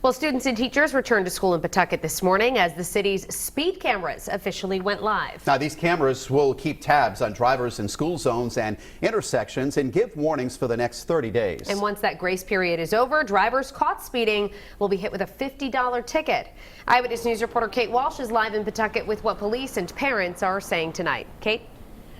Well, students and teachers returned to school in Pawtucket this morning as the city's speed cameras officially went live. Now, these cameras will keep tabs on drivers in school zones and intersections and give warnings for the next 30 days. And once that grace period is over, drivers caught speeding will be hit with a $50 ticket. Eyewitness News reporter Kate Walsh is live in Pawtucket with what police and parents are saying tonight. Kate?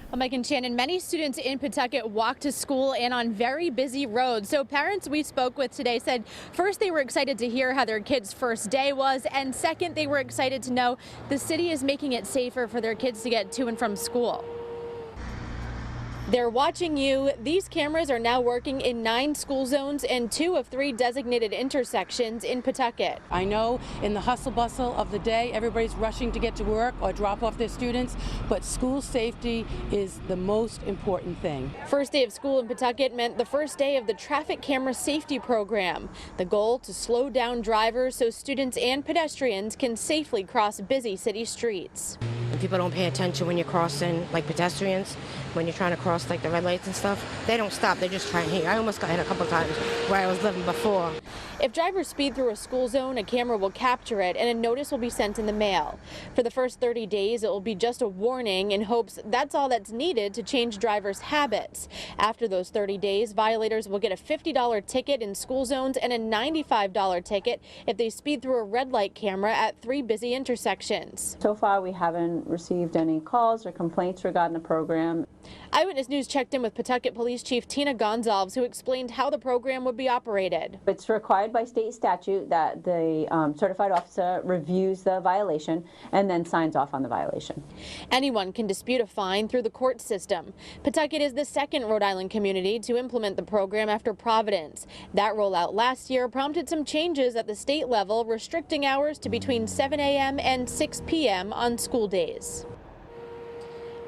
Well, Mike and Shannon, many students in Pawtucket walk to school and on very busy roads. So parents we spoke with today said first they were excited to hear how their kids' first day was, and second they were excited to know the city is making it safer for their kids to get to and from school. They're watching you. These cameras are now working in 9 school zones and 2 of 3 designated intersections in Pawtucket. I know in the hustle bustle of the day, everybody's rushing to get to work or drop off their students, but school safety is the most important thing. First day of school in Pawtucket meant the first day of the traffic camera safety program. The goal to slow down drivers so students and pedestrians can safely cross busy city streets. And people don't pay attention when you're crossing, like pedestrians, when you're trying to cross like the red lights and stuff. They don't stop, they just try and hit. I almost got hit a couple times where I was living before. If drivers speed through a school zone, a camera will capture it and a notice will be sent in the mail. For the first 30 days, it will be just a warning in hopes that's all that's needed to change drivers' habits. After those 30 days, violators will get a $50 ticket in school zones and a $95 ticket if they speed through a red light camera at 3 busy intersections. So far, we haven't received any calls or complaints regarding the program. Eyewitness News checked in with Pawtucket Police Chief Tina Gonzalez, who explained how the program would be operated. It's required by state statute that the certified officer reviews the violation and then signs off on the violation. Anyone can dispute a fine through the court system. Pawtucket is the second Rhode Island community to implement the program after Providence. That rollout last year prompted some changes at the state level, restricting hours to between 7 a.m. and 6 p.m. on school days.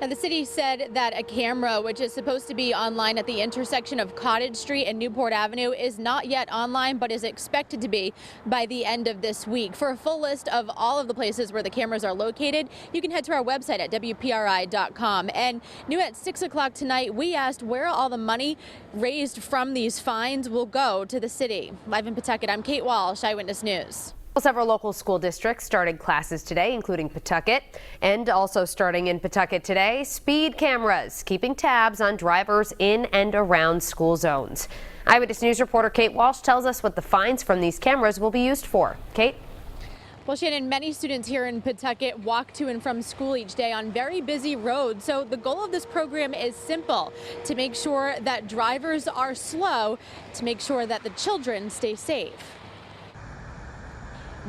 Now, the city said that a camera, which is supposed to be online at the intersection of Cottage Street and Newport Avenue, is not yet online, but is expected to be by the end of this week. For a full list of all of the places where the cameras are located, you can head to our website at WPRI.com. And new at 6 o'clock tonight, we asked where all the money raised from these fines will go to the city. Live in Pawtucket, I'm Kate Walsh, Eyewitness News. Well, several local school districts started classes today, including Pawtucket. And also starting in Pawtucket today, speed cameras, keeping tabs on drivers in and around school zones. Eyewitness News reporter Kate Walsh tells us what the fines from these cameras will be used for. Kate? Well, Shannon, many students here in Pawtucket walk to and from school each day on very busy roads. So the goal of this program is simple: to make sure that drivers are slow, to make sure that the children stay safe.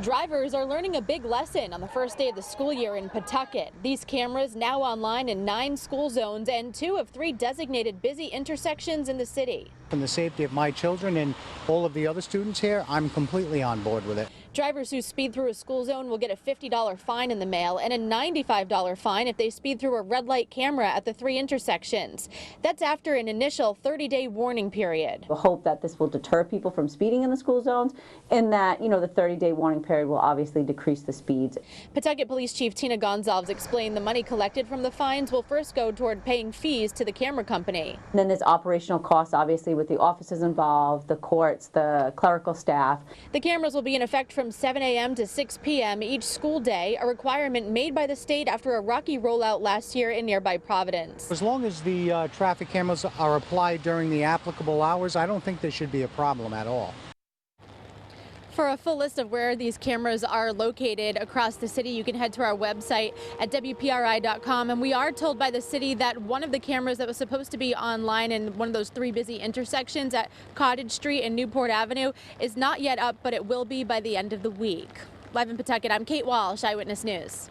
Drivers are learning a big lesson on the first day of the school year in Pawtucket. These cameras now online in 9 school zones and 2 of 3 designated busy intersections in the city. For the safety of my children and all of the other students here, I'm completely on board with it. Drivers who speed through a school zone will get a $50 fine in the mail and a $95 fine if they speed through a red light camera at the 3 intersections. That's after an initial 30-day warning period. We hope that this will deter people from speeding in the school zones and that, the 30-day warning period will obviously decrease the speeds. Pawtucket Police Chief Tina Gonzalez explained the money collected from the fines will first go toward paying fees to the camera company. And then there's operational costs, obviously, with the officers involved, the courts, the clerical staff. The cameras will be in effect from 7 a.m. to 6 p.m. each school day, a requirement made by the state after a rocky rollout last year in nearby Providence. As long as the traffic cameras are applied during the applicable hours, I don't think there should be a problem at all. For a full list of where these cameras are located across the city, you can head to our website at WPRI.com. And we are told by the city that one of the cameras that was supposed to be online in one of those 3 busy intersections at Cottage Street and Newport Avenue is not yet up, but it will be by the end of the week. Live in Pawtucket, I'm Kate Walsh, Eyewitness News.